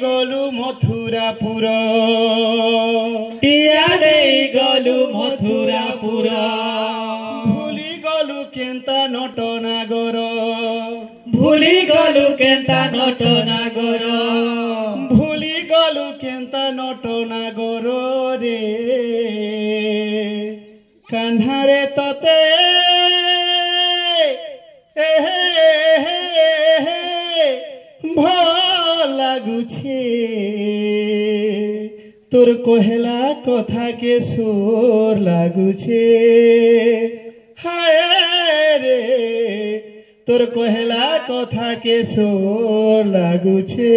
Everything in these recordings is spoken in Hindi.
गलु मथुरापुर टिया देई गलु मथुरापुर भूली गलु केन्ता नटनागर भूली गलु केन्ता नटनागर भूली गलु केन्ता नटनागर रे कान्हारे तते भल लागुछे तोर कहला कथा के सोर लागुछे हाय रे तोर कहला कथा के सोर लागुछे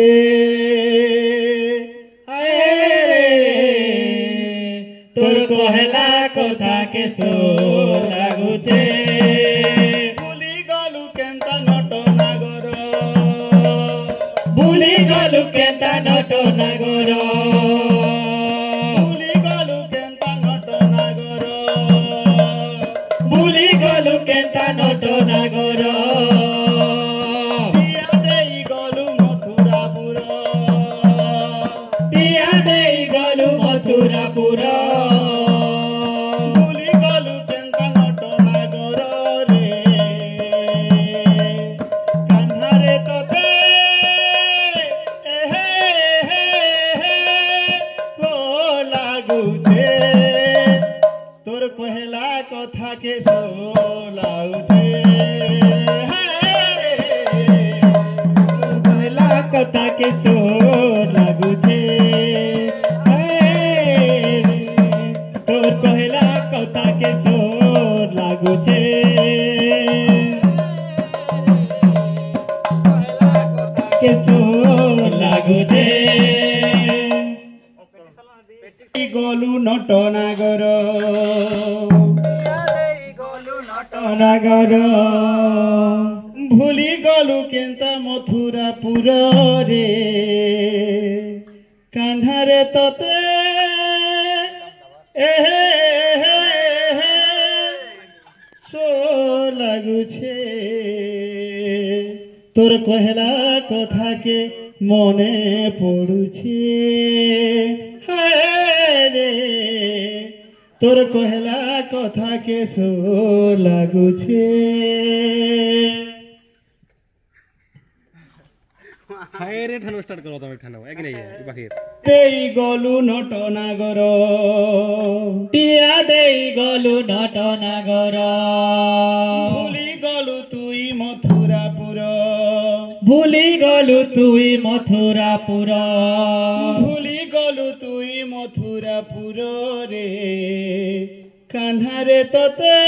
हाय रे तोर कहला कथा के सोर लागुछे भूली गलु केन्ता नटनागर भूली गलु केन्ता नटनागर भूली गलु केन्ता नटनागर भूली गलु केन्ता नटनागर टिया देई गलु मथुरापुर टिया देई गलु मथुरापुर भूली गलु केन्ता नटनागर रे कान्हारे तते ओ लागुछे तोर कहला कथा के सो लागुछे कहला कथा के सोर लागुछे तोर कहला कथा के सोर लागुछे के सोर लागुछे गलु नटनागर नगर भूली गलु केन्ता मथुरापुर रे कान्हारे तते सो लागुछे तोर कहला कथा के मने पड़ुछे हाय रे तोर कहला कथा के सो लागुछे हाय रे ठानो स्टार्ट करो तमे ठानो एक नहीं है बाकी देई गलु नटनागर टिया देई गलु नटनागर भूली गलु तुई मथुरापुर भूली गलु तुई मथुरापुर भूली गलु तुई मथुरापुर रे कान्हारे तते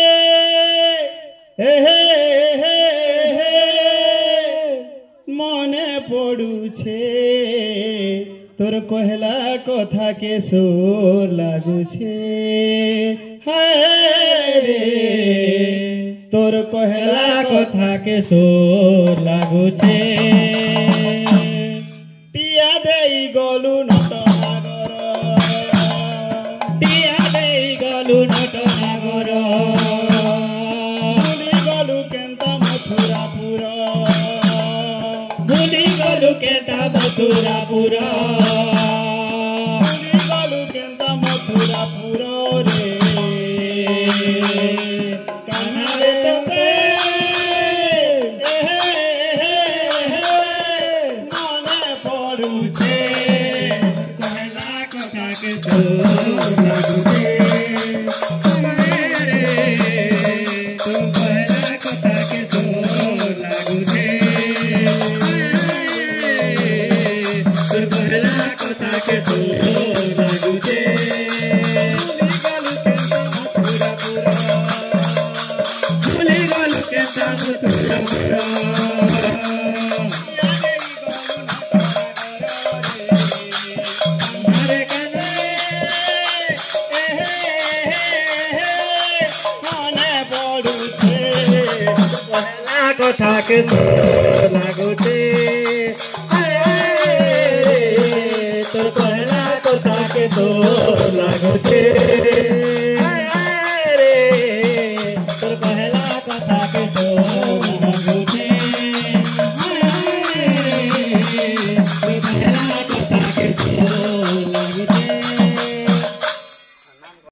मने पड़ुछे तोर कहला कथा के सोर लागुछे हाय रे तोर कहला कथा के सोर लागुछे टिया देई गलु नटनागर टिया देई गलु नटनागर भूली गलु केन्ता मथुरापुर भूली गलु केन्ता मथुरापुर भूली गलु केन्ता मथुरापुर रे कान्हारे तते मने पड़ुछे कहला कथा के सोर लागुछे तो कहला कथा के सोर लागुछे तो कहला कथा के सोर लागुछे भूली गलु केन्ता मथुरापुर हरे मने पड़ुछे कहला कथा के सोर लागुछे तोर कहला कथा के सोर लागुछे तोर कहला कथा के सोर लागुछे तोर कहला কথা কে তোর